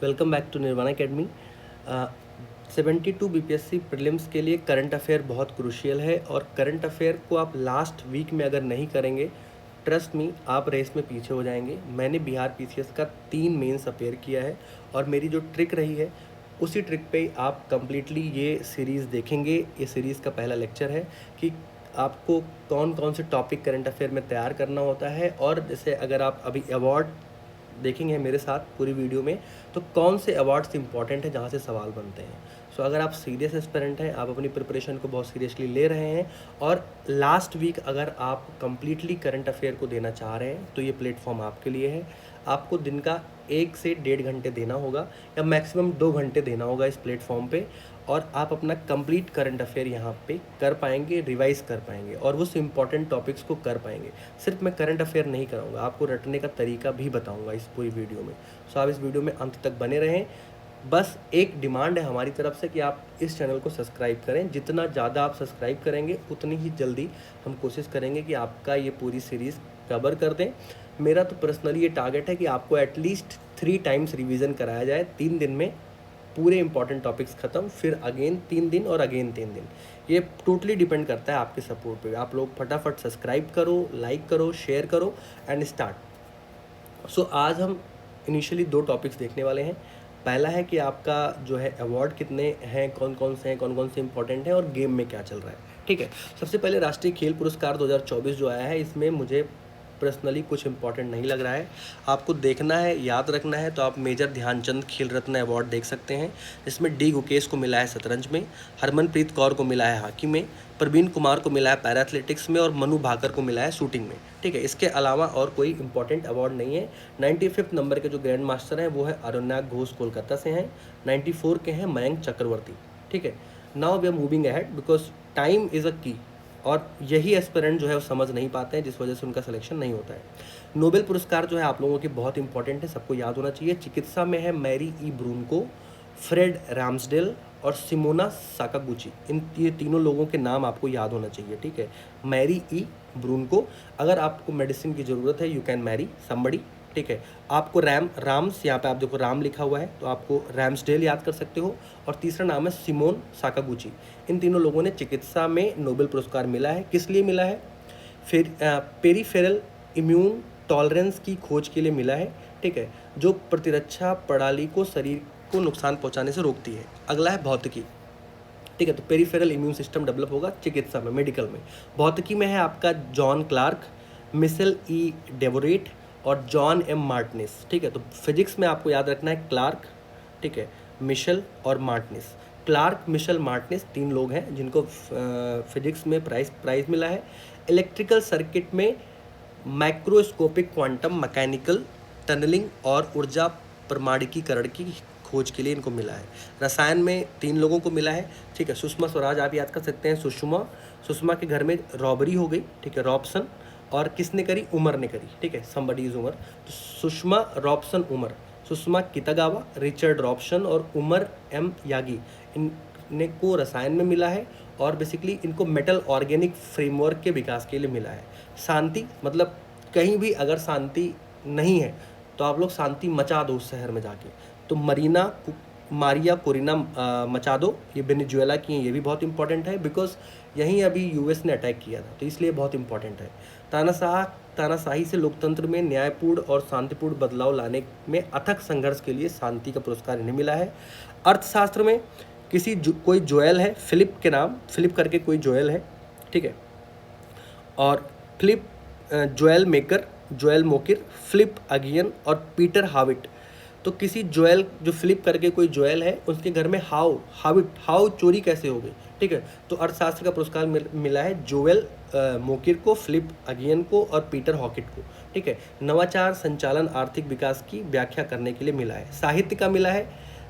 Welcome back to Nirvana academy. 72 BPSC prelims के लिए current affair बहुत क्रूशियल है और करंट अफेयर को आप लास्ट वीक में अगर नहीं करेंगे, ट्रस्ट मी, आप रेस में पीछे हो जाएंगे। मैंने बिहार पीसीएस का 3 मेंस अपेयर किया है और मेरी जो ट्रिक रही है उसी ट्रिक पे आप कंप्लीटली ये सीरीज़ देखेंगे। ये सीरीज़ का पहला लेक्चर है कि आपको कौन कौन से टॉपिक करंट अफेयर में तैयार करना होता है, और जैसे अगर आप अभी अवार्ड देखेंगे मेरे साथ पूरी वीडियो में तो कौन से अवार्ड्स इंपॉर्टेंट हैं जहाँ से सवाल बनते हैं। सो अगर आप सीरियस एस्पिरेंट हैं, आप अपनी प्रिपरेशन को बहुत सीरियसली ले रहे हैं और लास्ट वीक अगर आप कंप्लीटली करंट अफेयर को देना चाह रहे हैं तो ये प्लेटफॉर्म आपके लिए है। आपको दिन का 1 से 1.5 घंटे देना होगा या मैक्सिमम 2 घंटे देना होगा इस प्लेटफॉर्म पे, और आप अपना कंप्लीट करंट अफेयर यहाँ पे कर पाएंगे, रिवाइज कर पाएंगे और उस इम्पॉर्टेंट टॉपिक्स को कर पाएंगे। सिर्फ मैं करंट अफेयर नहीं कराऊंगा, आपको रटने का तरीका भी बताऊंगा इस पूरी वीडियो में। सो आप इस वीडियो में अंत तक बने रहें। बस एक डिमांड है हमारी तरफ से कि आप इस चैनल को सब्सक्राइब करें। जितना ज़्यादा आप सब्सक्राइब करेंगे उतनी ही जल्दी हम कोशिश करेंगे कि आपका ये पूरी सीरीज़ कवर कर दें। मेरा तो पर्सनली ये टारगेट है कि आपको एटलीस्ट 3 टाइम्स रिवीजन कराया जाए 3 दिन में, पूरे इंपॉर्टेंट टॉपिक्स ख़त्म, फिर अगेन 3 दिन और अगेन 3 दिन। ये टोटली डिपेंड करता है आपके सपोर्ट पे। आप लोग फटाफट सब्सक्राइब करो, लाइक करो, शेयर करो एंड स्टार्ट। सो आज हम इनिशियली 2 टॉपिक्स देखने वाले हैं। पहला है कि आपका जो है अवार्ड कितने हैं, कौन कौन से हैं, कौन कौन से इंपॉर्टेंट हैं और गेम में क्या चल रहा है। ठीक है, सबसे पहले राष्ट्रीय खेल पुरस्कार 2024 जो आया है, इसमें मुझे पर्सनली कुछ इंपॉर्टेंट नहीं लग रहा है। आपको देखना है, याद रखना है तो आप मेजर ध्यानचंद खेल रत्न अवार्ड देख सकते हैं। इसमें डी गुकेश को मिला है शतरंज में, हरमनप्रीत कौर को मिला है हॉकी में, प्रवीण कुमार को मिला है पैरा एथलेटिक्स में और मनु भाकर को मिला है शूटिंग में। ठीक है, इसके अलावा और कोई इंपॉर्टेंट अवार्ड नहीं है। 95 नंबर के जो ग्रैंड मास्टर हैं वो है अरुणाग घोष, कोलकाता से हैं। 94 के हैं मयंक चक्रवर्ती। ठीक है, now we are moving ahead because time is a key, और यही एस्पिरेंट जो है वो समझ नहीं पाते हैं, जिस वजह से उनका सिलेक्शन नहीं होता है। नोबेल पुरस्कार जो है आप लोगों के बहुत इंपॉर्टेंट है, सबको याद होना चाहिए। चिकित्सा में है मैरी ई ब्रूनको, फ्रेड राम्सडेल और सिमोना साकागुची। ये तीनों लोगों के नाम आपको याद होना चाहिए। ठीक है, मैरी ई ब्रूनको, अगर आपको मेडिसिन की ज़रूरत है यू कैन मैरी समबडी। ठीक है, आपको राम्स, यहाँ पे आप देखो राम लिखा हुआ है तो आपको रैम्सडेल याद कर सकते हो, और तीसरा नाम है सिमोन साकागुची। इन तीनों लोगों ने चिकित्सा में नोबेल पुरस्कार मिला है। किस लिए मिला है? फिर पेरीफेरल इम्यून टॉलरेंस की खोज के लिए मिला है। ठीक है, जो प्रतिरक्षा प्रणाली को शरीर को नुकसान पहुंचाने से रोकती है। अगला है भौतिकी। ठीक है, तो पेरीफेरल इम्यून सिस्टम डेवलप होगा चिकित्सा में, मेडिकल में। भौतिकी में है आपका जॉन क्लार्क, मिशेल ई डेवोरेट और जॉन एम मार्टिनेस। ठीक है, तो फिजिक्स में आपको याद रखना है क्लार्क, ठीक है, मिशेल और मार्टिनेस। क्लार्क, मिशेल, मार्टिनेस 3 लोग हैं जिनको फिजिक्स में प्राइज मिला है। इलेक्ट्रिकल सर्किट में माइक्रोस्कोपिक क्वांटम मैकेनिकल टनलिंग और ऊर्जा प्रमाणीकरण की खोज के लिए इनको मिला है। रसायन में 3 लोगों को मिला है। ठीक है, सुषमा स्वराज आप याद कर सकते हैं, सुषमा के घर में रॉबरी हो गई। ठीक है, रॉबसन, और किसने करी? उमर ने करी। ठीक है, समबडी इज उमर, तो Susumu Robson Omar, Susumu Kitagawa, Richard Robson और उमर एम यागी, इनने को रसायन में मिला है और बेसिकली इनको मेटल ऑर्गेनिक फ्रेमवर्क के विकास के लिए मिला है। शांति, मतलब कहीं भी अगर शांति नहीं है तो आप लोग शांति मचा दो उस शहर में जाके, तो मारिया कोरिना मचादो, ये वेनेजुएला की हैं, ये भी बहुत इंपॉर्टेंट है बिकॉज यहीं अभी यूएस ने अटैक किया था, तो इसलिए बहुत इंपॉर्टेंट है। तानाशाही से लोकतंत्र में न्यायपूर्ण और शांतिपूर्ण बदलाव लाने में अथक संघर्ष के लिए शांति का पुरस्कार इन्हें मिला है। अर्थशास्त्र में कोई जोएल है, फिलिप के नाम, फिलिप करके कोई जोएल है। ठीक है, और Philip Joel Mokyr, Joel Mokyr, Philippe Aghion और पीटर हाविट। तो किसी जोएल, जो फिलिप करके कोई जोएल है, उसके घर में हाउ चोरी कैसे हो गई। ठीक है, तो अर्थशास्त्र का पुरस्कार मिला है जोएल मोकिर को, फिलिप अगियन को और पीटर हॉकिट को। ठीक है, नवाचार, संचालन, आर्थिक विकास की व्याख्या करने के लिए मिला है। साहित्य का मिला है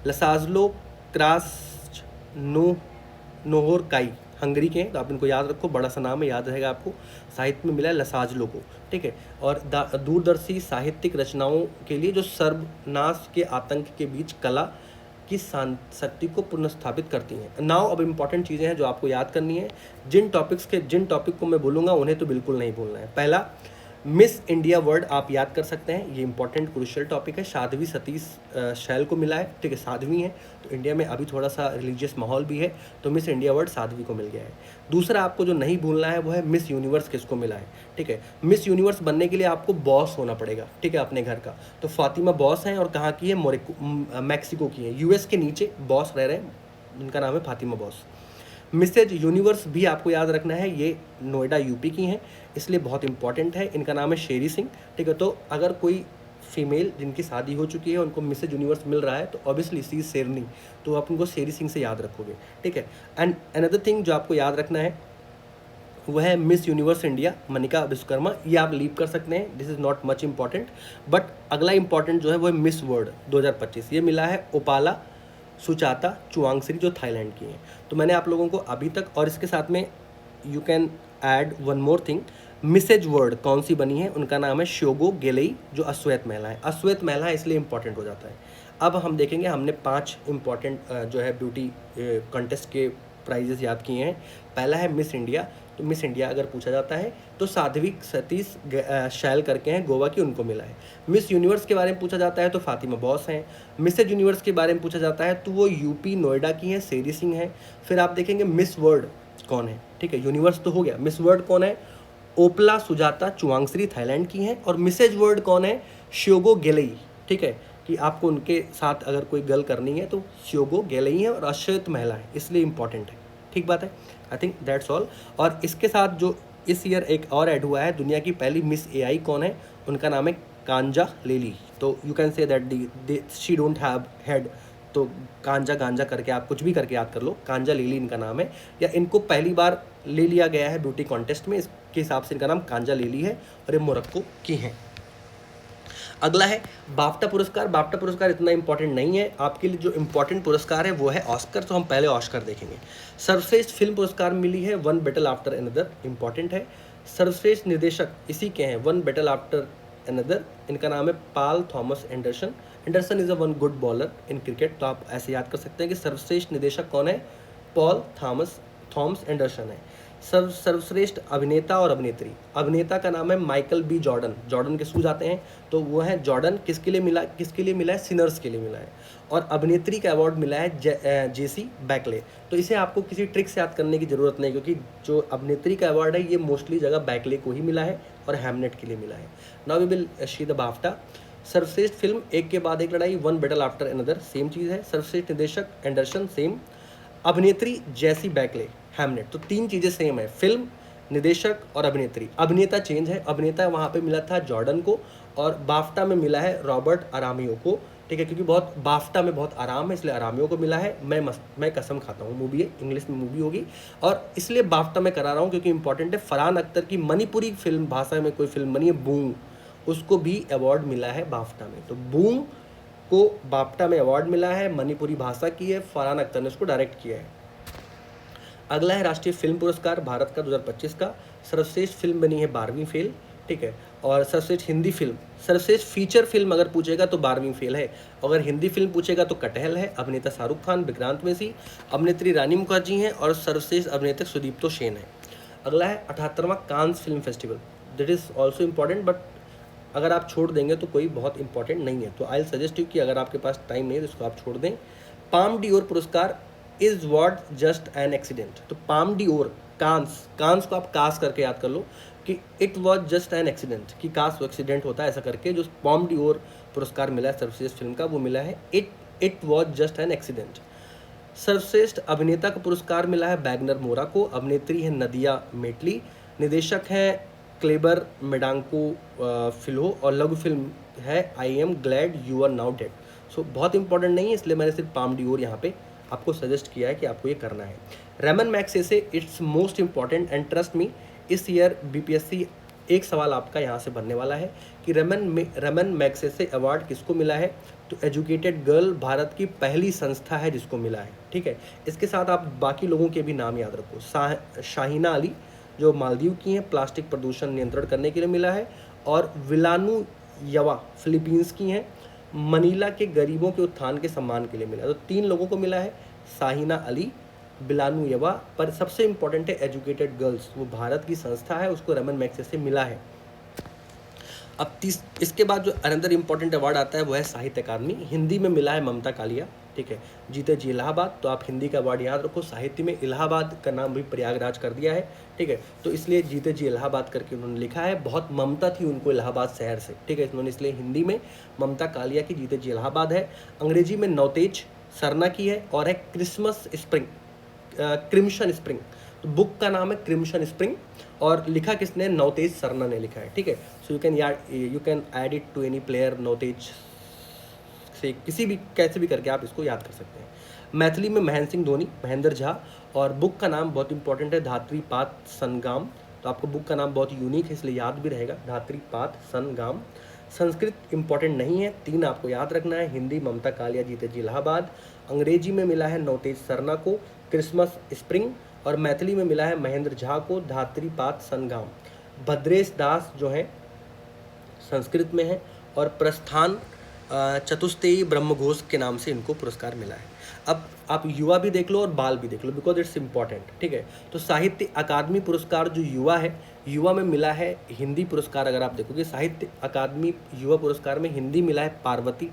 लसाज्लो क्रास्नोहोरकाई, हंगरी के हैं, तो आप इनको याद रखो, बड़ा सा नाम है, याद रहेगा आपको। साहित्य में मिला है लसाज्लो को। ठीक है, और दूरदर्शी साहित्यिक रचनाओं के लिए जो सर्वनाश के आतंक के बीच कला की शक्ति को पुनर्स्थापित करती हैं। नाउ अब इंपॉर्टेंट चीज़ें हैं जो आपको याद करनी है। जिन टॉपिक को मैं बोलूँगा उन्हें तो बिल्कुल नहीं बोलना है। पहला, मिस इंडिया वर्ड आप याद कर सकते हैं, ये इंपॉर्टेंट क्रूशियल टॉपिक है। साध्वी सतीश शैल को मिला है, ठीक है, साध्वी है, तो इंडिया में अभी थोड़ा सा रिलीजियस माहौल भी है, तो मिस इंडिया वर्ड साध्वी को मिल गया है। दूसरा आपको जो नहीं भूलना है वो है मिस यूनिवर्स किसको मिला है, ठीक है। मिस यूनिवर्स बनने के लिए आपको बॉस होना पड़ेगा, ठीक है, अपने घर का। तो फातिमा बॉस हैं और कहाँ की है, मैक्सिको की है, यूएस के नीचे बॉस रह रहे हैं, उनका नाम है फातिमा बॉस। मिसेज यूनिवर्स भी आपको याद रखना है, ये नोएडा यूपी की हैं, इसलिए बहुत इंपॉर्टेंट है। इनका नाम है शेरी सिंह, ठीक है। तो अगर कोई फीमेल जिनकी शादी हो चुकी है उनको मिसेज यूनिवर्स मिल रहा है तो ऑब्वियसली सी शेरनी, तो आप उनको शेरी सिंह से याद रखोगे, ठीक है। एंड अनदर थिंग जो आपको याद रखना है वह है miss universe India Manika Vishwakarma, ये आप लीव कर सकते हैं, this is not much important. But अगला इंपॉर्टेंट जो है वो है मिस वर्ल्ड 2025, ये मिला है ओपाला सुचाता चुआंगश्री जो थाईलैंड की हैं। तो मैंने आप लोगों को अभी तक, और इसके साथ में you can add one more thing, मिसेज वर्ड कौन सी बनी है, उनका नाम है श्योगो गेलेई जो अश्वेत महिला है। अश्वेत महिला है इसलिए इंपॉर्टेंट हो जाता है। अब हम देखेंगे, हमने 5 इंपॉर्टेंट जो है ब्यूटी कॉन्टेस्ट के प्राइजेस याद किए हैं। पहला है मिस इंडिया, तो मिस इंडिया अगर पूछा जाता है तो साध्वी सतीश शैल करके हैं गोवा की, उनको मिला है। मिस यूनिवर्स के बारे में पूछा जाता है तो फातिमा बॉस हैं। मिसेज यूनिवर्स के बारे में पूछा जाता है तो वो यूपी नोएडा की हैं, शेरी सिंह हैं। फिर आप देखेंगे मिस वर्ल्ड कौन है, ठीक है, यूनिवर्स तो हो गया, मिस वर्ल्ड कौन है, ओपला सुजाता चुआंगश्री थाईलैंड की हैं। और मिसेज वर्ल्ड कौन है, श्योगो गेलेई, ठीक है, कि आपको उनके साथ अगर कोई गर्ल करनी है तो श्योगो गेलेई है और अश्वेत महिला है, इसलिए इंपॉर्टेंट है, ठीक बात है। I think that's all. और इसके साथ जो इस ईयर एक और ऐड हुआ है, दुनिया की पहली मिस एआई कौन है, उनका नाम है कांजा लेली। तो you can say that she don't have head, तो कांजा गांजा करके आप कुछ भी करके याद कर लो, कांजा लेली इनका नाम है, या इनको पहली बार ले लिया गया है ब्यूटी कॉन्टेस्ट में, इसके हिसाब से इनका नाम कांजा लेली है और ये मोरक्को की हैं। अगला है बाफ्टा पुरस्कार। बाफ्टा पुरस्कार इतना इंपॉर्टेंट नहीं है आपके लिए, जो इंपॉर्टेंट पुरस्कार है वो है ऑस्कर, तो हम पहले ऑस्कर देखेंगे। सर्वश्रेष्ठ फिल्म पुरस्कार मिली है one battle after another, important है। सर्वश्रेष्ठ निर्देशक इसी के हैं, वन बैटल आफ्टर अनदर, इनका नाम है Paul Thomas Anderson. Anderson is a one good bowler in cricket, तो आप ऐसे याद कर सकते हैं कि सर्वश्रेष्ठ निर्देशक कौन है, पॉल थॉमस एंडरसन है। सर्वश्रेष्ठ अभिनेता और अभिनेत्री, अभिनेता का नाम है माइकल बी जॉर्डन, जॉर्डन के शूज आते हैं तो वो है जॉर्डन। किसके लिए मिला है, सिनर्स के लिए मिला है। और अभिनेत्री का अवार्ड मिला है जेसी बैकले। तो इसे आपको किसी ट्रिक से याद करने की ज़रूरत नहीं, क्योंकि जो अभिनेत्री का अवार्ड है ये मोस्टली जगह बैकले को ही मिला है और हैमनेट के लिए मिला है। Now we will see the BAFTA. सर्वश्रेष्ठ फिल्म एक के बाद एक लड़ाई, one battle after another, same चीज़ है। सर्वश्रेष्ठ निर्देशक एंडरसन, सेम। अभिनेत्री जैसी बैकले, हैमनेट, तो 3 चीज़ें सेम है, फिल्म, निर्देशक और अभिनेत्री। अभिनेता चेंज है, अभिनेता वहाँ पे मिला था जॉर्डन को और बाफ्टा में मिला है रॉबर्ट अरामियो को, ठीक है, क्योंकि बहुत बाफ्टा में बहुत आराम है इसलिए अरामियो को मिला है। मैं कसम खाता हूँ, मूवी है, इंग्लिश में मूवी होगी, और इसलिए बाफ्टा में करा रहा हूँ क्योंकि इंपॉर्टेंट है। फरहान अख्तर की मणिपुरी फिल्म भाषा में कोई फिल्म बनी है बूम, उसको भी अवार्ड मिला है बाफ्टा में, तो बूम को बाफ्टा में अवार्ड मिला है, मणिपुरी भाषा की है, फरहान अख्तर ने उसको डायरेक्ट किया है। अगला है राष्ट्रीय फिल्म पुरस्कार भारत का 2025 का। सर्वश्रेष्ठ फिल्म बनी है 12वीं फेल, ठीक है। और सर्वश्रेष्ठ हिंदी फिल्म, सर्वश्रेष्ठ फीचर फिल्म अगर पूछेगा तो 12वीं फेल है। अगर हिंदी फिल्म पूछेगा तो कटहल है। अभिनेता शाहरुख खान, विक्रांत मैसी, अभिनेत्री रानी मुखर्जी हैं और सर्वश्रेष्ठ अभिनेता सुदीप्तो सेन है। अगला है 78वां Cannes film festival, that is also important, but अगर आप छोड़ देंगे तो कोई बहुत इंपॉर्टेंट नहीं है, तो आई सजेस्ट यू कि अगर आपके पास टाइम नहीं है तो इसको आप छोड़ दें। पाम डियोर पुरस्कार is what just an accident, तो पाम डियोर, कांस को आप कास करके याद कर लो कि it was just an accident, कि कास वो एक्सीडेंट होता है ऐसा करके। जो पाम डियोर पुरस्कार मिला है सर्वश्रेष्ठ फिल्म का वो मिला है it was just an accident. सर्वश्रेष्ठ अभिनेता का पुरस्कार मिला है बैगनर मोरा को। अभिनेत्री है नदिया मेटली। निर्देशक हैं क्लेबर मेडांको फिल्हो और लघु फिल्म है I am glad you are now dead. So बहुत इंपॉर्टेंट नहीं है इसलिए मैंने सिर्फ पाम डियोर यहाँ पे आपको सजेस्ट किया है कि आपको ये करना है। Ramon Magsaysay it's most important and trust me, इस ईयर बीपीएससी एक सवाल आपका यहाँ से बनने वाला है कि रेमन मैग्सेसे अवार्ड किसको मिला है, तो एजुकेटेड गर्ल भारत की पहली संस्था है जिसको मिला है, ठीक है। इसके साथ आप बाकी लोगों के भी नाम याद रखो। शाहीना अली जो मालदीव की हैं, प्लास्टिक प्रदूषण नियंत्रण करने के लिए मिला है। और विलानु यवा फिलीपींस की हैं, मनीला के गरीबों के उत्थान के सम्मान के लिए मिला। तो 3 लोगों को मिला है, शाहीना अली, बिलानु यवा, पर सबसे इंपॉर्टेंट है एजुकेटेड गर्ल्स, वो भारत की संस्था है, उसको रेमन मैग्सेसे मिला है। अब इसके बाद जो अनदर इम्पॉर्टेंट अवार्ड आता है वो है साहित्य अकादमी। हिंदी में मिला है ममता कालिया, ठीक है। जीते जी इलाहाबाद, तो आप हिंदी का अवार्ड याद रखो। साहित्य में इलाहाबाद का नाम भी प्रयागराज कर दिया है, ठीक है, तो इसलिए जीते जी इलाहाबाद करके उन्होंने लिखा है। बहुत ममता थी उनको इलाहाबाद शहर से, ठीक है, उन्होंने इसलिए हिंदी में ममता कालिया की जीते जी इलाहाबाद है। अंग्रेजी में नवतेज सरना की है और है क्रिसमस स्प्रिंग, क्रिम्शन स्प्रिंग। तो बुक का नाम है क्रिम्शन स्प्रिंग और लिखा किसने? नवतेज सरना ने लिखा है, ठीक है। So you can add it to any player, Navtej से किसी भी कैसे भी करके आप इसको याद कर सकते हैं। मैथिली में महेंद्र सिंह धोनी, महेंद्र झा, और बुक का नाम बहुत इंपॉर्टेंट है, धात्रीपात संगाम। तो आपको बुक का नाम बहुत यूनिक है इसलिए याद भी रहेगा, धात्रीपात संगाम। संस्कृत इंपॉर्टेंट नहीं है, 3 आपको याद रखना है। हिंदी ममता कालिया जीते जी इलाहाबाद, अंग्रेजी में मिला है नवतेज सरना को क्रिसमस स्प्रिंग, और मैथिली में मिला है महेंद्र झा को धात्रीपात संगाम। भद्रेश दास जो है संस्कृत में है, और प्रस्थान चतुष्टेयी ब्रह्मघोष के नाम से इनको पुरस्कार मिला है। अब आप युवा भी देख लो और बाल भी देख लो, बिकॉज इट्स इम्पॉर्टेंट, ठीक है। तो साहित्य अकादमी पुरस्कार जो युवा है, युवा में मिला है हिंदी पुरस्कार। अगर आप देखोगे साहित्य अकादमी युवा पुरस्कार में हिंदी मिला है पार्वती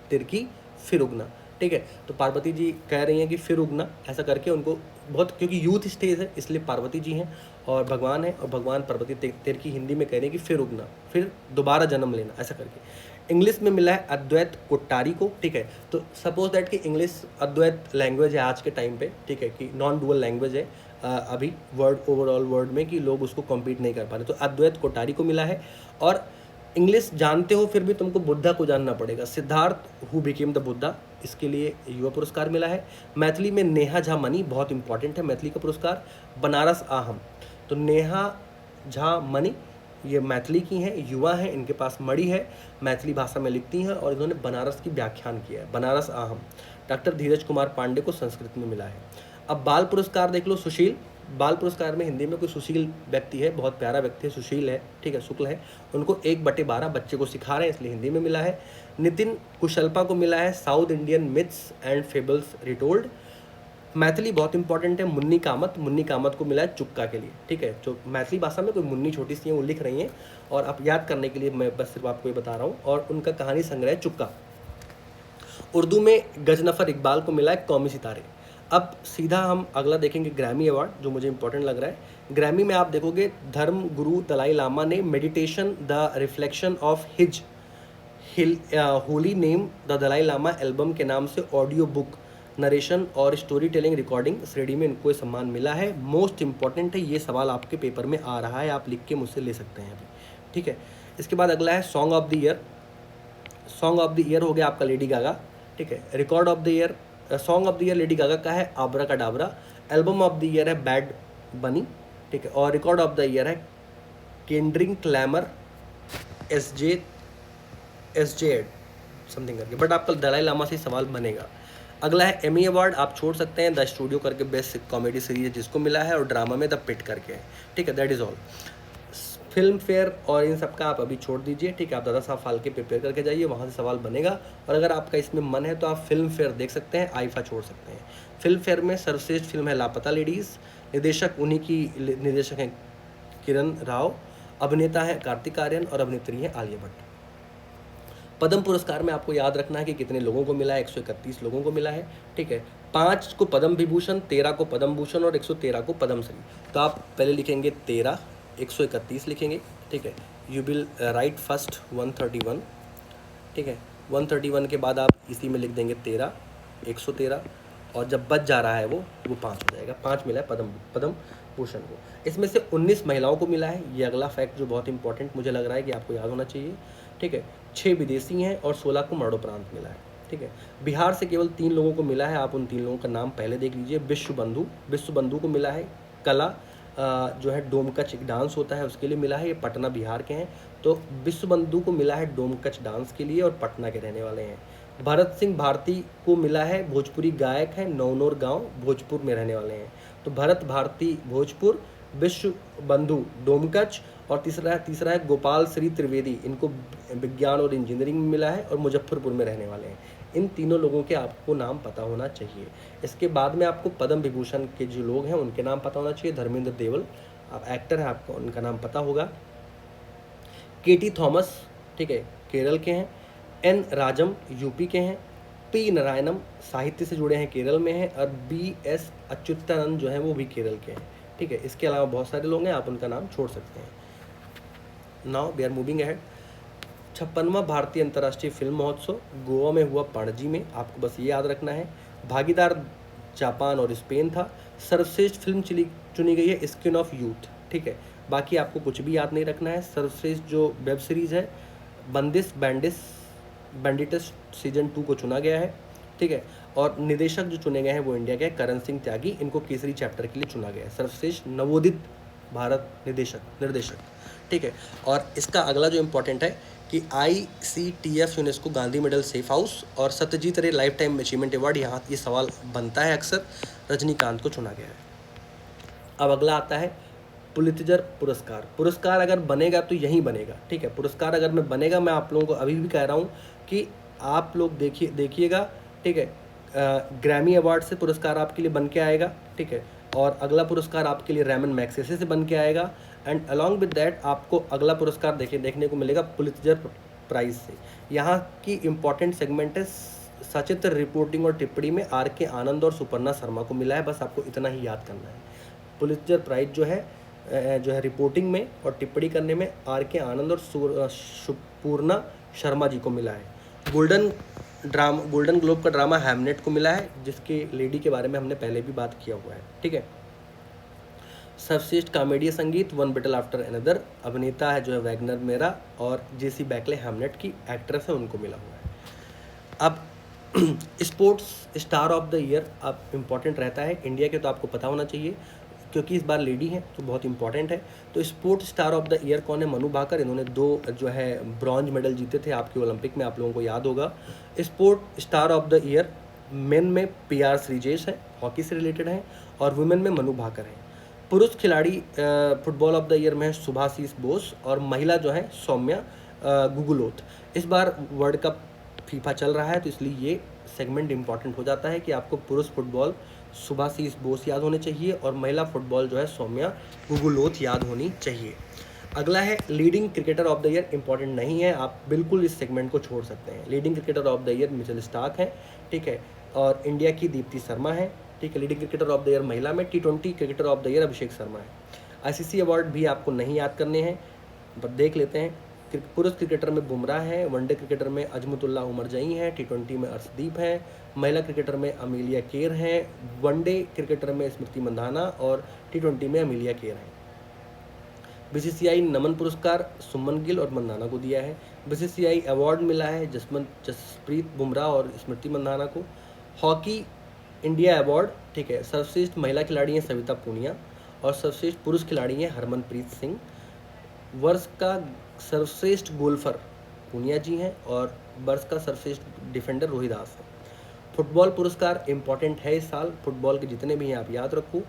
तिर्की फिर उगना, ठीक है। तो पार्वती जी कह रही हैं कि फिर उगना, ऐसा करके उनको बहुत, क्योंकि यूथ स्टेज है इसलिए पार्वती जी हैं और भगवान है, और भगवान पार्वती तिर्की हिंदी में कह रही हैं कि फिर उगना, फिर दोबारा जन्म लेना, ऐसा करके। इंग्लिश में मिला है अद्वैत कोट्टारी को, ठीक है। तो सपोज दैट कि इंग्लिश अद्वैत लैंग्वेज है आज के टाइम पे, ठीक है, कि नॉन डुअल लैंग्वेज है अभी वर्ल्ड, ओवरऑल वर्ल्ड में, कि लोग उसको कॉम्पीट नहीं कर पा रहे, तो अद्वैत कोट्टारी को मिला है। और इंग्लिश जानते हो फिर भी तुमको बुद्धा को जानना पड़ेगा, Siddharth who became the Buddha, इसके लिए युवा पुरस्कार मिला है। मैथिली में नेहा झा मनी, बहुत इंपॉर्टेंट है मैथिली का पुरस्कार। बनारस आहम, तो नेहा झा मनी ये मैथिली की हैं, युवा हैं, इनके पास मणि है, मैथिली भाषा में लिखती हैं और इन्होंने बनारस की व्याख्यान किया है, बनारस आहम। डॉक्टर धीरज कुमार पांडे को संस्कृत में मिला है। अब बाल पुरस्कार देख लो, सुशील, बाल पुरस्कार में हिंदी में कोई सुशील व्यक्ति है, बहुत प्यारा व्यक्ति है, सुशील है, ठीक है, शुक्ल है, उनको 1/12 बच्चे को सिखा रहे हैं इसलिए हिंदी में मिला है। नितिन कुशलपा को मिला है south Indian myths and fables retold. Maithili बहुत इंपॉर्टेंट है, मुन्नी कामत, मुन्नी कामत को मिला है चुक्का के लिए, ठीक है। जो मैथिली भाषा में कोई मुन्नी छोटी सी है वो लिख रही हैं, और आप याद करने के लिए मैं बस सिर्फ आपको ये बता रहा हूँ, और उनका कहानी संग्रह है चुक्का। उर्दू में गजनफर इकबाल को मिला है कौमी सितारे। अब सीधा हम अगला देखेंगे ग्रैमी अवार्ड, जो मुझे इंपॉर्टेंट लग रहा है। ग्रैमी में आप देखोगे धर्म गुरु दलाई लामा ने meditation the reflection of his holy name the Dalai Lama album के नाम से ऑडियो बुक, नरेशन और स्टोरी टेलिंग रिकॉर्डिंग श्रेणी में इनको ये सम्मान मिला है। मोस्ट इंपॉर्टेंट है, ये सवाल आपके पेपर में आ रहा है, आप लिख के मुझसे ले सकते हैं अभी, ठीक है। इसके बाद अगला है song of the year. Song of the year हो गया आपका लेडी गागा, ठीक है। Record of the year, song of the year Lady Gaga का है आबरा का Dabra. Album of the year है बैड बनी, ठीक है। और रिकॉर्ड ऑफ द ईयर है केंड्रिक क्लैमर एस जे समथिंग करके, बट आपका दलाई लामा से सवाल बनेगा। अगला है एमी अवार्ड, आप छोड़ सकते हैं, द स्टूडियो करके बेस्ट कॉमेडी सीरीज जिसको मिला है, और ड्रामा में द पिट करके है, ठीक है। That is all. Film fair और इन सब का आप अभी छोड़ दीजिए, ठीक है। आप दादा साहब फाल्के प्रिपेयर करके जाइए, वहाँ से सवाल बनेगा, और अगर आपका इसमें मन है तो आप फिल्म फेयर देख सकते हैं, आईफा छोड़ सकते हैं। फिल्म फेयर में सर्वश्रेष्ठ फिल्म है लापता लेडीज़, निर्देशक उन्हीं की निर्देशक हैं किरण राव, अभिनेता है कार्तिक आर्यन, और अभिनेत्री है आलिया भट्ट। पद्म पुरस्कार में आपको याद रखना है कि कितने लोगों को मिला है, 131 लोगों को मिला है, ठीक है। 5 को पद्म विभूषण, 13 को पद्म भूषण और 113 को पद्मश्री। तो आप पहले लिखेंगे 13, 131 लिखेंगे, ठीक है। यू विल राइट फर्स्ट 131, ठीक है। 131 के बाद आप इसी में लिख देंगे 13, 113, और जब बच जा रहा है वो 5 हो जाएगा। 5 मिला है पद्म भूषण को। इसमें से 19 महिलाओं को मिला है, ये अगला फैक्ट जो बहुत इंपॉर्टेंट मुझे लग रहा है कि आपको याद होना चाहिए, ठीक है। 6 विदेशी हैं और 16 को मरणोपरांत मिला है, ठीक है। बिहार से केवल 3 लोगों को मिला है, आप उन 3 लोगों का नाम पहले देख लीजिए। विश्व बंधु को मिला है कला जो है डोमकच एक डांस होता है उसके लिए मिला है, ये पटना बिहार के हैं। तो विश्व बंधु को मिला है डोमकच डांस के लिए और पटना के रहने वाले हैं। भरत सिंह भारती को मिला है, भोजपुरी गायक हैं, नौनौर गांव भोजपुर में रहने वाले हैं। तो भरत भारती भोजपुर, विश्व बंधु डोमकच, और तीसरा है गोपाल श्री त्रिवेदी, इनको विज्ञान और इंजीनियरिंग में मिला है और मुजफ्फरपुर में रहने वाले हैं। इन तीनों लोगों के आपको नाम पता होना चाहिए। इसके बाद में आपको पद्म विभूषण के जो लोग हैं उनके नाम पता होना चाहिए। धर्मेंद्र देवल, आप एक्टर हैं, आपको उनका नाम पता होगा। केटी थॉमस ठीक है, केरल के हैं। एन राजम यूपी के हैं। पी नारायणम साहित्य से जुड़े हैं, केरल में हैं। और बी एस अच्युतानंद जो है वो भी केरल के हैं, ठीक है। इसके अलावा बहुत सारे लोग हैं, आप उनका नाम छोड़ सकते हैं। Now we are moving ahead. 56वां भारतीय अंतर्राष्ट्रीय फिल्म महोत्सव गोवा में हुआ, पणजी में, आपको बस ये याद रखना है। भागीदार जापान और स्पेन था। सर्वश्रेष्ठ फिल्म चुनी गई है स्किन ऑफ यूथ, ठीक है। बाकी आपको कुछ भी याद नहीं रखना है। सर्वश्रेष्ठ जो वेब सीरीज़ है बंदिश बैंडिटस सीजन 2 को चुना गया है, ठीक है। और निदेशक जो चुने गए हैं वो इंडिया के करण सिंह त्यागी, इनको केसरी चैप्टर के लिए चुना गया है। सर्वश्रेष्ठ नवोदित भारत निर्देशक, ठीक है। और इसका अगला जो इम्पोर्टेंट है कि ICTF UNESCO Gandhi medal safe house और सत्यजीत रे लाइफ टाइम अचीवमेंट अवार्ड, यहाँ ये सवाल बनता है अक्सर, रजनीकांत को चुना गया है। अब अगला आता है पुलित्जर पुरस्कार। पुरस्कार अगर बनेगा तो यहीं बनेगा, ठीक है। पुरस्कार अगर मैं बनेगा, मैं आप लोगों को अभी भी कह रहा हूँ कि आप लोग देखिएगा, ठीक है। ग्रैमी अवार्ड से पुरस्कार आपके लिए बन के आएगा, ठीक है। और अगला पुरस्कार आपके लिए रैमन मैग्सेसे से बन के आएगा। एंड अलॉन्ग विद दैट आपको अगला पुरस्कार देखने को मिलेगा पुलित्जर प्राइज़ से। यहाँ की इम्पॉर्टेंट सेगमेंट है सचित्र रिपोर्टिंग और टिप्पणी में RK आनंद और सुपर्णा शर्मा को मिला है, बस आपको इतना ही याद करना है। पुलित्जर प्राइज़ जो है रिपोर्टिंग में और टिप्पणी करने में RK आनंद और सुपर्णा शर्मा जी को मिला है। गोल्डन ग्लोब का ड्रामा हैमनेट को मिला है, जिसके लेडी के बारे में हमने पहले भी बात किया हुआ है, ठीक है। सर्वश्रेष्ठ कॉमेडी संगीत वन बैटल आफ्टर अनदर, अभिनेता है जो है वैगनर मेरा, और JC बैकले हैमनेट की एक्ट्रेस है, उनको मिला हुआ है। अब sports star of the year अब इम्पॉर्टेंट रहता है इंडिया के, तो आपको पता होना चाहिए क्योंकि इस बार लेडी हैं तो बहुत इंपॉर्टेंट है। तो sports star of the year कौन है? मनु भाकर। इन्होंने 2 जो है ब्रॉन्ज मेडल जीते थे आपके ओलंपिक में, आप लोगों को याद होगा। Sport star of the year main में PR श्रीजेश है, हॉकी से रिलेटेड हैं, और वुमेन में मनु भाकर है। पुरुष खिलाड़ी फुटबॉल ऑफ द ईयर में है सुभाषिस बोस, और महिला जो है सौम्या गुगुलोथ। इस बार वर्ल्ड कप फीफा चल रहा है, तो इसलिए ये सेगमेंट इंपॉर्टेंट हो जाता है कि आपको पुरुष फुटबॉल सुभाषिस बोस याद होने चाहिए और महिला फुटबॉल जो है सौम्या गुगुलोथ याद होनी चाहिए। अगला है leading cricketer of the year, important नहीं है, आप बिल्कुल इस सेगमेंट को छोड़ सकते हैं। Leading cricketer of the year Mitchell Starc है, ठीक है, और इंडिया की दीप्ति शर्मा है, ठीक है। Leading cricketer of the year महिला में T20 cricketer of the year Abhishek Sharma है। ICC अवार्ड भी आपको नहीं याद करने हैं, बट देख लेते हैं। पुरुष क्रिकेटर में बुमराह है, वनडे क्रिकेटर में अजमतुल्लाह उमर जई हैं, T20 में अर्शदीप हैं, महिला क्रिकेटर में अमीलिया केर हैं, वनडे क्रिकेटर में स्मृति मंधाना और T20 में अमीलिया केर हैं। BCCI नमन पुरस्कार सुमन गिल और मंधाना को दिया है। BCCI अवार्ड मिला है जसप्रीत बुमराह और स्मृति मंधाना को। हॉकी इंडिया अवार्ड, ठीक है, सर्वश्रेष्ठ महिला खिलाड़ी हैं सविता पूनिया और सर्वश्रेष्ठ पुरुष खिलाड़ी हैं हरमनप्रीत सिंह। वर्ष का सर्वश्रेष्ठ गोल्फर पूनिया जी हैं और वर्ष का सर्वश्रेष्ठ डिफेंडर रोहित दास हैं। फुटबॉल पुरस्कार इंपॉर्टेंट है इस साल, फुटबॉल के जितने भी हैं आप याद रखो।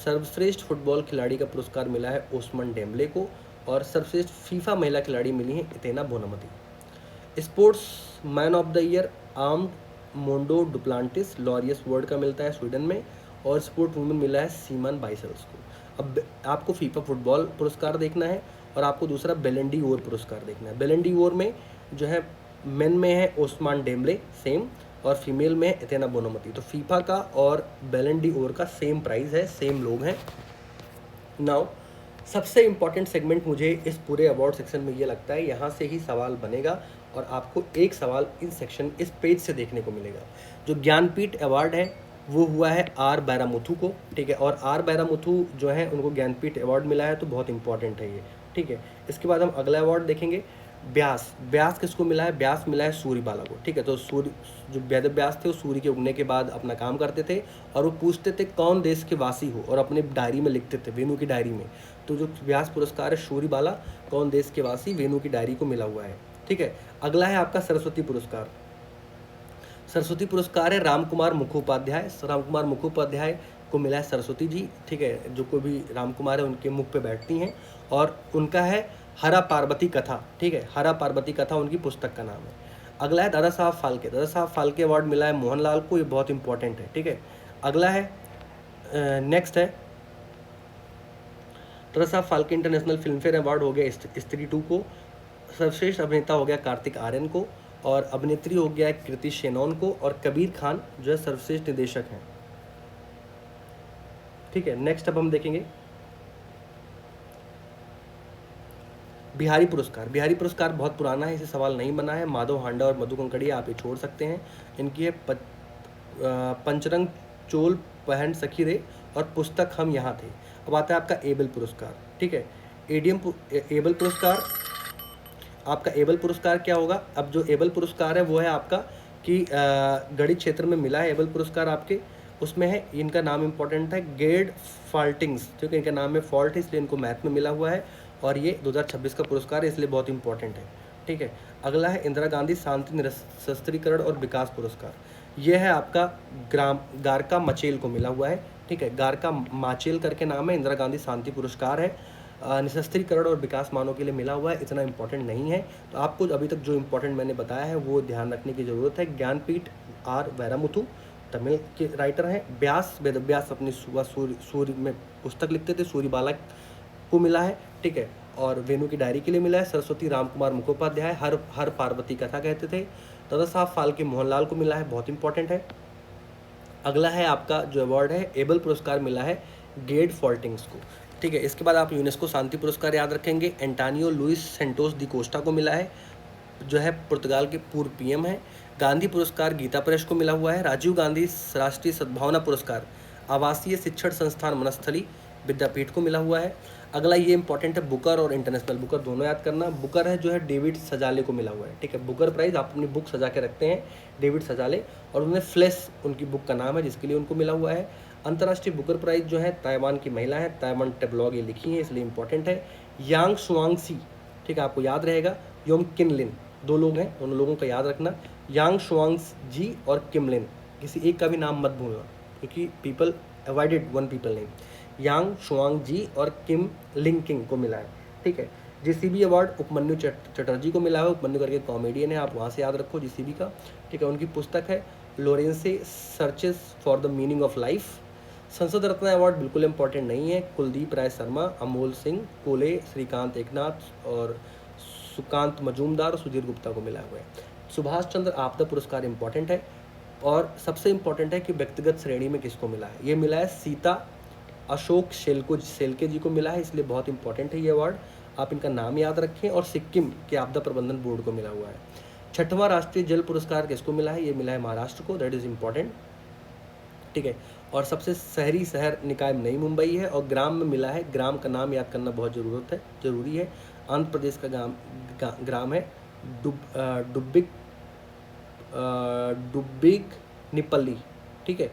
सर्वश्रेष्ठ फुटबॉल खिलाड़ी का पुरस्कार मिला है ओस्मान डेम्बले को और सर्वश्रेष्ठ फीफा महिला खिलाड़ी मिली है Aitana Bonmati. Sports man of the year Armand Mondo Duplantis, Laureus world का मिलता है स्वीडन में, और स्पोर्ट वुमेन मिला है सीमान बाइसेल्स को। अब आपको फीफा फुटबॉल पुरस्कार देखना है और आपको दूसरा बेलन डी ओर पुरस्कार देखना है। बेलन डी ओर में जो है मेन में है ओस्मान डेम्बले सेम, और फीमेल में है इतेना बोनामती। तो फीफा का और बेलन डी ओर का सेम प्राइस है, सेम लोग हैं। नाउ सबसे इम्पॉर्टेंट सेगमेंट मुझे इस पूरे अवार्ड सेक्शन में ये लगता है, यहाँ से ही सवाल बनेगा और आपको एक सवाल इस पेज से देखने को मिलेगा। जो ज्ञानपीठ अवार्ड है वो हुआ है R बैरामुथु को, ठीक है, और R बैरामुथु जो है उनको ज्ञानपीठ अवार्ड मिला है, तो बहुत इंपॉर्टेंट है ये, ठीक है। इसके बाद हम अगला अवार्ड देखेंगे। व्यास किसको मिला है? व्यास मिला है सूर्यबाला को, ठीक है। तो सूर्य जो वेद व्यास थे वो सूर्य के उगने के बाद अपना काम करते थे और वो पूछते थे कौन देश के वासी हो, और अपने डायरी में लिखते थे, वेणु की डायरी में। तो जो व्यास पुरस्कार है सूर्यबाला कौन देश के वासी, वेणु की डायरी को मिला हुआ है, ठीक है। अगला है आपका सरस्वती पुरस्कार। सरस्वती पुरस्कार है रामकुमार मुखोपाध्याय। रामकुमार मुखोपाध्याय को मिला है सरस्वती जी, ठीक है। जो कोई भी रामकुमार है उनके मुख पे बैठती हैं, और उनका है हरा पार्वती कथा, ठीक है। हरा पार्वती कथा उनकी पुस्तक का नाम है। अगला है दादा साहब फाल्के। दादा साहब फाल्के अवार्ड मिला है मोहनलाल को, ये बहुत इंपॉर्टेंट है, ठीक है। अगला है नेक्स्ट है Dada Saheb Phalke international film fair award हो गया स्त्री 2 को। सर्वश्रेष्ठ अभिनेता हो गया कार्तिक आर्यन को, और अभिनेत्री हो गया कृति शेनॉन को, और कबीर खान जो है सर्वश्रेष्ठ निदेशक हैं। ठीक है, नेक्स्ट अब हम देखेंगे बिहारी पुरस्कार। बिहारी पुरस्कार बहुत पुराना है, इसे सवाल नहीं बना है। माधव हांडा और मधु कंकड़िया आप ये छोड़ सकते हैं। इनकी है पंचरंग चोल पहन सखी रे और पुस्तक हम यहाँ थे। अब आता है आपका एबल पुरस्कार। ठीक है, एबल पुरस्कार, आपका एबल पुरस्कार क्या होगा? अब जो एबल पुरस्कार है वो है आपका कि गणित क्षेत्र में मिला है एबल पुरस्कार आपके, उसमें है, इनका नाम इंपॉर्टेंट है गेड फाल्टिंग्स, क्योंकि इनके नाम में फॉल्ट है इसलिए इनको मैथ में मिला हुआ है, और ये 2026 का पुरस्कार है इसलिए बहुत इंपॉर्टेंट है। ठीक है, अगला है इंदिरा गांधी शांति निरस्त्रीकरण और विकास पुरस्कार। ये है आपका गारका मचेल को मिला हुआ है। ठीक है, गारका माचेल करके नाम है, इंदिरा गांधी शांति पुरस्कार है, निशस्त्रीकरण और विकास मानव के लिए मिला हुआ है, इतना इंपॉर्टेंट नहीं है। तो आपको अभी तक जो इंपॉर्टेंट मैंने बताया है वो ध्यान रखने की ज़रूरत है। ज्ञानपीठ आर वैरामुथु तमिल के राइटर हैं। व्यास, वेद व्यास अपनी सूर्य में पुस्तक लिखते थे, सूर्यबाला को मिला है। ठीक है, और वेणु की डायरी के लिए मिला है। सरस्वती रामकुमार मुखोपाध्याय हर पार्वती कथा कहते थे। दादा साहब फाल्के मोहनलाल को मिला है, बहुत इंपॉर्टेंट है। अगला है आपका जो अवार्ड है एबल पुरस्कार मिला है गेड फॉल्टिंग्स को। ठीक है, इसके बाद आप यूनेस्को शांति पुरस्कार याद रखेंगे, एंटानियो लुइस सेंटोस दी कोस्टा को मिला है, जो है पुर्तगाल के पूर्व पीएम है। गांधी पुरस्कार गीता प्रेस को मिला हुआ है। राजीव गांधी राष्ट्रीय सद्भावना पुरस्कार आवासीय शिक्षण संस्थान मनस्थली विद्यापीठ को मिला हुआ है। अगला ये इंपॉर्टेंट है बुकर और इंटरनेशनल, बुकर दोनों याद करना। बुकर है जो है डेविड सजाले को मिला हुआ है। ठीक है, बुकर प्राइज आप अपनी बुक सजा के रखते हैं, डेविड सजाले, और उन्हें फ्लैश उनकी बुक का नाम है जिसके लिए उनको मिला हुआ है। अंतर्राष्ट्रीय बुकर प्राइज जो है ताइवान की महिला है, ताइवान टेबलॉग ये लिखी है इसलिए इंपॉर्टेंट है। यांग शुआंगसी, ठीक है, आपको याद रहेगा। योम किन लिन, दो लोग हैं, दोनों लोगों का याद रखना, यांग शुआंग्स जी और किम लिन, किसी एक का भी नाम मत भूलना क्योंकि people avoided one people name. Yang Shuang जी और किम लिंकिंग को मिला है। ठीक है, जीसीबी अवार्ड उपमन्यु चटर्जी को मिला है। उपमन्यु करके कॉमेडियन है, आप वहाँ से याद रखो जीसीबी का। ठीक है, उनकी पुस्तक है Lorenzo searches for the meaning of life. Sansad Ratna award बिल्कुल इंपॉर्टेंट नहीं है। कुलदीप राय शर्मा, अमोल सिंह, कोले, श्रीकांत एकनाथ और सुकांत मजूमदार और सुधीर गुप्ता को मिला हुआ है। सुभाष चंद्र आपदा पुरस्कार इंपॉर्टेंट है, और सबसे इंपॉर्टेंट है कि व्यक्तिगत श्रेणी में किसको मिला है। ये मिला है सीता अशोक शेलके जी को मिला है, इसलिए बहुत इंपॉर्टेंट है ये अवार्ड, आप इनका नाम याद रखें। और सिक्किम के आपदा प्रबंधन बोर्ड को मिला हुआ है। छठवां राष्ट्रीय जल पुरस्कार किसको मिला है? ये मिला है महाराष्ट्र को, दैट इज़ इम्पॉर्टेंट। ठीक है, और सबसे शहरी शहर निकाय नई मुंबई है, और ग्राम में मिला है, ग्राम का नाम याद करना बहुत जरूरी है। आंध्र प्रदेश का ग्राम है डुब्बिक निपल्ली। ठीक है,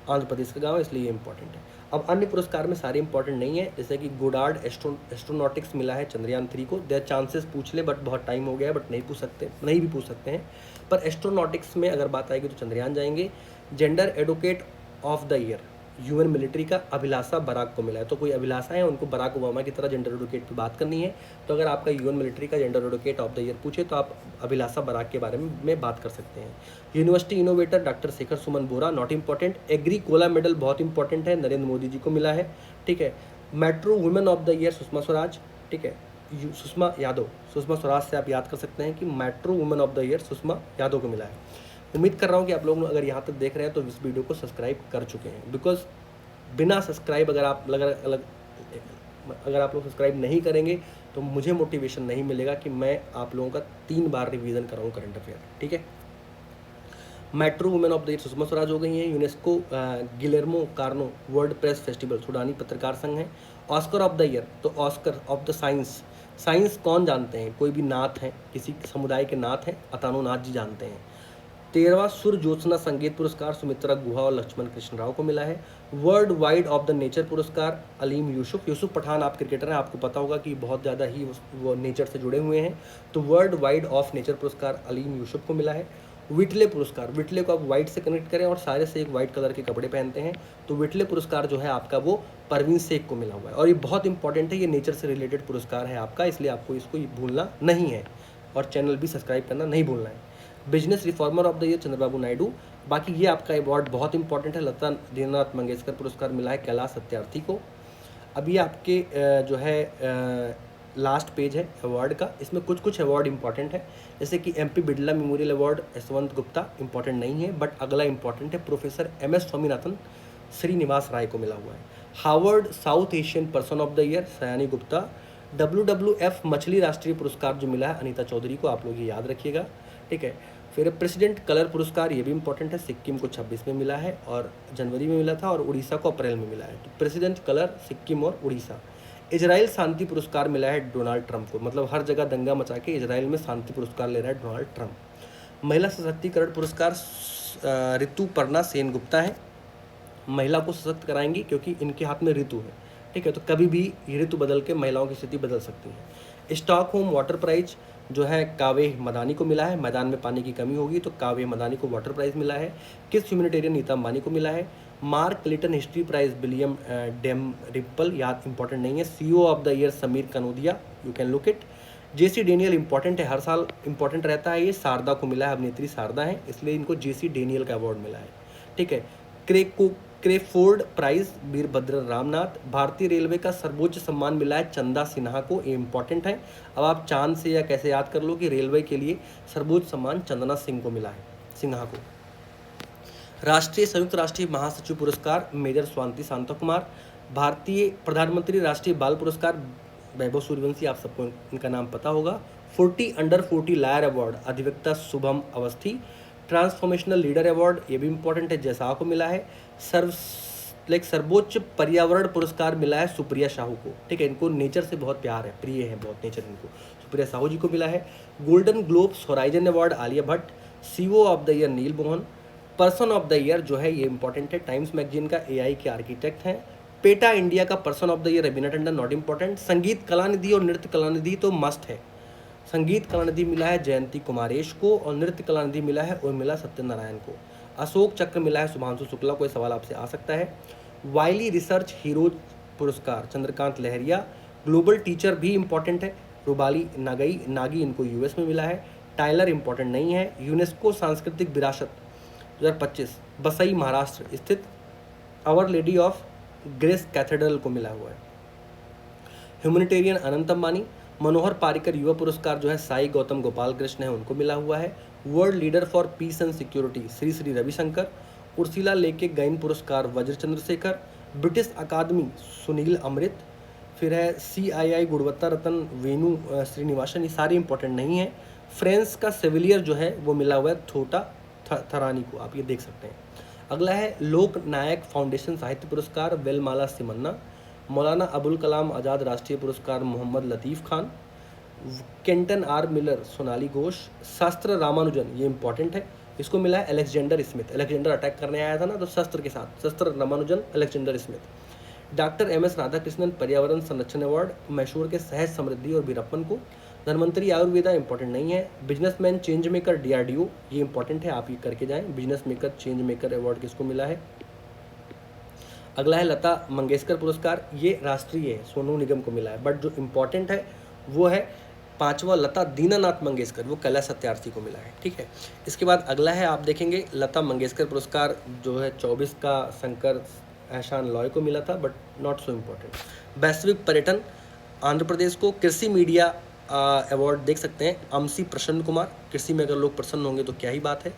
आंध्र प्रदेश का गाँव है इसलिए ये इंपॉर्टेंट है। अब अन्य पुरस्कार में सारे इंपॉर्टेंट नहीं है, जैसे कि गोडार्ड एस्ट्रोनॉटिक्स मिला है चंद्रयान 3 को। देयर चांसेस पूछ ले बट बहुत टाइम हो गया है, बट नहीं भी पूछ सकते हैं। पर एस्ट्रोनॉटिक्स में अगर बात आएगी तो चंद्रयान जाएंगे। Gender advocate of the year UN military का अभिलाषा बराक को मिला है। तो कोई अभिलाषा है उनको बराक ओबामा की तरह जेंडर एडवोकेट पे बात करनी है, तो अगर आपका यूएन मिलिट्री का gender advocate of the year पूछे तो आप अभिलाषा बराक के बारे में बात कर सकते हैं। University innovator doctor Shekhar Suman Bora, not important. Agricola medal बहुत इंपॉर्टेंट है, नरेंद्र मोदी जी को मिला है। ठीक है, metro women of the year Sushma Swaraj. ठीक है, सुषमा यादव, सुषमा स्वराज से आप याद कर सकते हैं कि metro women of the year Sushma Yadav को मिला है। उम्मीद कर रहा हूँ कि आप लोग अगर यहाँ तक देख रहे हैं तो इस वीडियो को सब्सक्राइब कर चुके हैं, बिकॉज बिना सब्सक्राइब अगर आप लोग सब्सक्राइब नहीं करेंगे तो मुझे मोटिवेशन नहीं मिलेगा कि मैं आप लोगों का 3 बार रिवीजन कराऊँ करंट अफेयर। ठीक है, metro women of the year Sushma Swaraj हो गई हैं। UNESCO Guillermo Cano world press festival सुडानी पत्रकार संघ है। ऑस्कर ऑफ द ईयर तो ऑस्कर ऑफ द साइंस कौन जानते हैं? कोई भी नाथ हैं, किसी समुदाय के नाथ हैं, अतानु नाथ जी जानते हैं। 13वां सुर ज्योत्सना संगीत पुरस्कार सुमित्रा गुहा और लक्ष्मण कृष्ण राव को मिला है। World wide of the nature पुरस्कार अलीम यूसुफ पठान, आप क्रिकेटर हैं, आपको पता होगा कि बहुत ज़्यादा ही वो नेचर से जुड़े हुए हैं, तो वर्ल्ड वाइड ऑफ नेचर पुरस्कार अलीम यूसुफ को मिला है। विटले पुरस्कार, विटले को आप वाइट से कनेक्ट करें और सारे से एक वाइट कलर के कपड़े पहनते हैं, तो विटले पुरस्कार जो है आपका वो परवीन शेख को मिला हुआ है, और ये बहुत इंपॉर्टेंट है, ये नेचर से रिलेटेड पुरस्कार है आपका, इसलिए आपको इसको भूलना नहीं है, और चैनल भी सब्सक्राइब करना नहीं भूलना है। Business reformer of the year Chandrababu Naidu. बाकी ये आपका अवार्ड बहुत इंपॉर्टेंट है। लता दीननाथ मंगेशकर पुरस्कार मिला है कैलाश सत्यार्थी को। अब ये आपके जो है लास्ट पेज है अवार्ड का, इसमें कुछ कुछ अवार्ड इंपॉर्टेंट है, जैसे कि MP Birla memorial award Yashwant Gupta important नहीं है, बट अगला इंपॉर्टेंट है, प्रोफेसर MS स्वामीनाथन श्रीनिवास राय को मिला हुआ है। Harvard south Asian person of the year Sayani Gupta. WWF मछली राष्ट्रीय पुरस्कार जो मिला है अनीता चौधरी को, आप लोग ये याद रखिएगा, ठीक है। फिर प्रेसिडेंट कलर पुरस्कार, ये भी इंपॉर्टेंट है, सिक्किम को 26 में मिला है और जनवरी में मिला था, और उड़ीसा को अप्रैल में मिला है। तो प्रेसिडेंट कलर सिक्किम और उड़ीसा। इजराइल शांति पुरस्कार मिला है डोनाल्ड ट्रंप को, मतलब हर जगह दंगा मचा के इजराइल में शांति पुरस्कार ले रहा है डोनाल्ड ट्रंप। महिला सशक्तिकरण पुरस्कार ऋतुपर्णा सेनगुप्ता है, महिला को सशक्त कराएंगी क्योंकि इनके हाथ में ऋतु है, ठीक है, तो कभी भी ये ऋतु बदल के महिलाओं की स्थिति बदल सकती है। स्टॉकहोम वाटर प्राइज जो है कावे मदानी को मिला है, मैदान में पानी की कमी होगी तो कावे मदानी को वाटर प्राइज मिला है। किस ह्यूमैनिटेरियन नीता अंबानी को मिला है। Mark Lytton history prize William Dalrymple, याद इंपॉर्टेंट नहीं है। CEO of the year Sameer Kanodia, you can look it. JC Daniel important है, हर साल इंपॉर्टेंट रहता है, ये शारदा को मिला है, अभिनेत्री शारदा है, इसलिए इनको JC डेनियल का अवार्ड मिला है, ठीक है। क्रेफोर्ड प्राइज वीरभद्र रामनाथ। भारतीय रेलवे का सर्वोच्च सम्मान मिला है चंदा सिन्हा को, ये इंपॉर्टेंट है। अब आप चांद से या कैसे याद कर लो कि रेलवे के लिए सर्वोच्च सम्मान चंदना सिंह को मिला है, सिन्हा को। राष्ट्रीय संयुक्त राष्ट्रीय महासचिव पुरस्कार मेजर स्वाति शांता कुमार। भारतीय प्रधानमंत्री राष्ट्रीय बाल पुरस्कार वैभव सूर्यवंशी, आप सबको इनका नाम पता होगा। 40 अंडर 40 लायर अवार्ड अधिवक्ता Shubham Awasthi. Transformational leader award, ये भी इंपॉर्टेंट है, जैसा को मिला है। सर्वोच्च पर्यावरण पुरस्कार मिला है सुप्रिया साहू को, ठीक है, इनको नेचर से बहुत प्यार है, प्रिय है बहुत नेचर इनको, सुप्रिया साहू जी को मिला है। Golden globes horizon award Alia Bhatt. CEO of the year Neel Mohan. Person of the year जो है ये इंपॉर्टेंट है, टाइम्स मैगजीन का AI के आर्किटेक्ट हैं। पेटा इंडिया का person of the year Raveena Tandon, not important. Sangita Kalanidhi और नृत्य कलानिधि तो मस्ट है। संगीत कलानिधि मिला है जयंती कुमारेश को और नृत्य कलानिधि मिला है उर्मिला सत्यनारायण को। अशोक चक्र मिला है शुभांशु शुक्ला को, सवाल आपसे आ सकता है। वाइली रिसर्च हीरोज पुरस्कार चंद्रकांत लहरिया। ग्लोबल टीचर भी इंपॉर्टेंट है, रूबाली नागी इनको US में मिला है। टाइलर इंपॉर्टेंट नहीं है। यूनेस्को सांस्कृतिक विरासत 2025 बसई महाराष्ट्र स्थित our lady of grace cathedral को मिला हुआ है। ह्यूमैनिटेरियन अनंत अंबानी। मनोहर पारिकर युवा पुरस्कार जो है साई गौतम गोपाल कृष्ण है उनको मिला हुआ है। World leader for piece and security Shri Ravishankar. Ursula लेके गैन पुरस्कार वज्र चंद्रशेखर। ब्रिटिश अकादमी सुनील अमृत। फिर है CII गुणवत्ता रत्न वेणु श्रीनिवासन, ये सारे इंपॉर्टेंट नहीं है। फ्रांस का सेविलियर जो है वो मिला हुआ है थोटा थरानी को, आप ये देख सकते हैं। अगला है लोक नायक फाउंडेशन साहित्य पुरस्कार वेलमाला सिमन्ना। मौलाना अबुल कलाम आज़ाद राष्ट्रीय पुरस्कार मोहम्मद लतीफ़ खान। केंटन R Miller Sonali Ghosh. शास्त्र रामानुजन, ये इंपॉर्टेंट है, इसको मिला है अलेक्जेंडर स्मिथ, अलेक्जेंडर अटैक करने आया था ना तो शस्त्र के साथ, शस्त्र Ramanujan Alexander Smith. Doctor MS Radhakrishnan पर्यावरण संरक्षण अवार्ड मैसूर के सहज समृद्धि और वीरप्पन को। धनवंतरी आयुर्वेदा इंपॉर्टेंट नहीं है। बिजनेसमैन चेंज मेकर DRDO, ये इंपॉर्टेंट है, आप ये करके जाएं। Business maker change maker award किसको मिला है। अगला है लता मंगेशकर पुरस्कार, ये राष्ट्रीय है, सोनू निगम को मिला है, बट जो इम्पोर्टेंट है वो है 5वां लता दीनानाथ मंगेशकर, वो कैलाश सत्यार्थी को मिला है, ठीक है। इसके बाद अगला है आप देखेंगे लता मंगेशकर पुरस्कार जो है 24 का शंकर एहसान लॉय को मिला था, बट नॉट सो इम्पोर्टेंट। वैश्विक पर्यटन आंध्र प्रदेश को। कृषि मीडिया अवार्ड देख सकते हैं अमसी प्रसन्न कुमार, कृषि में अगर लोग प्रसन्न होंगे तो क्या ही बात है।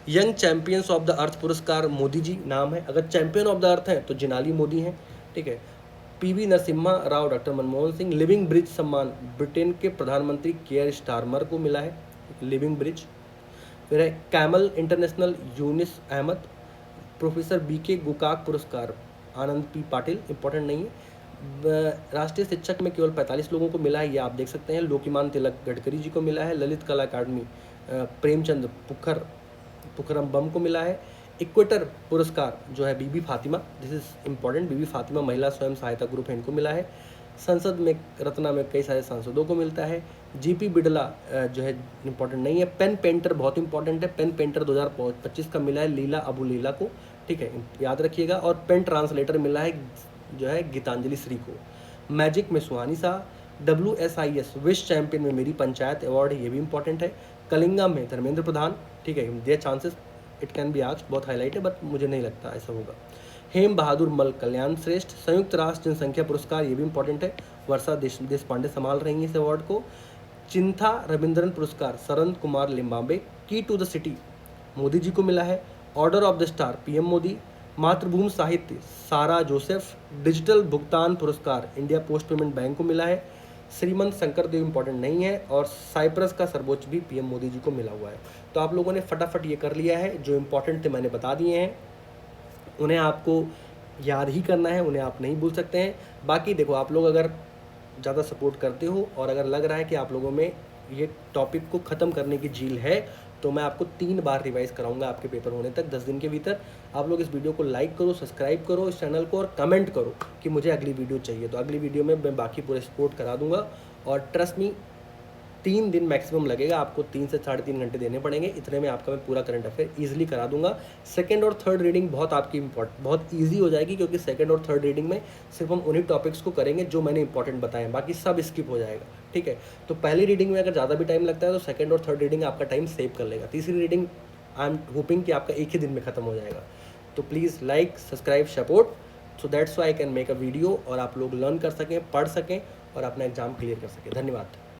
Young champions of the earth पुरस्कार मोदी जी नाम है, अगर चैंपियन ऑफ द अर्थ हैं तो जिनाली मोदी हैं, ठीक है। PV Narasimha Rao doctor Manmohan Singh. Living bridge सम्मान ब्रिटेन के प्रधानमंत्री केयर स्टारमर को मिला है, लिविंग ब्रिज। फिर है camel international Yunis Ahmed. Professor BK Gokak पुरस्कार आनंद P पाटिल, इंपॉर्टेंट नहीं है। राष्ट्रीय शिक्षक में केवल 45 लोगों को मिला है, ये आप देख सकते हैं। लोकीमान तिलक गडकरी जी को मिला है। ललित कला अकादमी प्रेमचंद पुखरम बम को मिला है। इक्वेटर पुरस्कार जो है बीबी फातिमा, दिस इज इम्पॉर्टेंट, बीबी फातिमा महिला स्वयं सहायता ग्रुप है, इनको मिला है। संसद में रत्ना में कई सारे सांसदों को मिलता है। GP बिड़ला जो है इंपॉर्टेंट नहीं है। पेन पेंटर बहुत इंपॉर्टेंट है, पेन पेंटर 2025 का मिला है लीला अबू लीला को, ठीक है, याद रखिएगा। और पेन ट्रांसलेटर मिला है जो है गीतांजलि श्री को। मैजिक में सुहानी शाह। WSIS विश्व चैंपियन में मेरी पंचायत अवार्ड है, ये भी इंपॉर्टेंट है। कलिंगा में धर्मेंद्र प्रधान, ठीक है, there chances it can be asked, बहुत हाईलाइट है बट मुझे नहीं लगता ऐसा होगा। हेम बहादुर मल कल्याण श्रेष्ठ संयुक्त राष्ट्र जनसंख्या पुरस्कार, ये भी इंपॉर्टेंट है, वर्षा देशपांडे संभाल रही हैं इस अवार्ड को। चिंथा रविंद्रन पुरस्कार सरंद कुमार लिम्बाम्बे। की to the city Modi ji को मिला है। Order of the star PM Modi. मातृभूमि साहित्य सारा जोसेफ। डिजिटल भुगतान पुरस्कार इंडिया पोस्ट पेमेंट बैंक को मिला है। श्रीमंत शंकर देव इंपॉर्टेंट नहीं है, और साइप्रस का सर्वोच्च भी पीएम मोदी जी को मिला हुआ है। तो आप लोगों ने फटाफट ये कर लिया है, जो इंपॉर्टेंट थे मैंने बता दिए हैं, उन्हें आपको याद ही करना है, उन्हें आप नहीं भूल सकते हैं। बाकी देखो, आप लोग अगर ज़्यादा सपोर्ट करते हो और अगर लग रहा है कि आप लोगों में ये टॉपिक को ख़त्म करने की जील है, तो मैं आपको 3 बार रिवाइज़ कराऊंगा आपके पेपर होने तक 10 दिन के भीतर। आप लोग इस वीडियो को लाइक करो, सब्सक्राइब करो इस चैनल को, और कमेंट करो कि मुझे अगली वीडियो चाहिए, तो अगली वीडियो में मैं बाकी पूरे सपोर्ट करा दूंगा। और ट्रस्ट मी, 3 दिन मैक्सिमम लगेगा, आपको 3 से 3.5 घंटे देने पड़ेंगे, इतने में आपका मैं पूरा करंट अफेयर ईजिली करा दूंगा। सेकंड और थर्ड रीडिंग बहुत आपकी बहुत ईजी हो जाएगी, क्योंकि सेकंड और थर्ड रीडिंग में सिर्फ हम उन्हीं टॉपिक्स को करेंगे जो मैंने इंपॉर्टेंट बताए, बाकी सब स्किप हो जाएगा, ठीक है। तो पहली रीडिंग में अगर ज़्यादा भी टाइम लगता है तो सेकंड और थर्ड रीडिंग आपका टाइम सेव कर लेगा। तीसरी रीडिंग आई एम होपिंग कि आपका एक ही दिन में ख़त्म हो जाएगा। तो please like subscribe support, so that's why I can make a video, और आप लोग लर्न कर सकें, पढ़ सकें और अपना एग्जाम क्लियर कर सकें। धन्यवाद।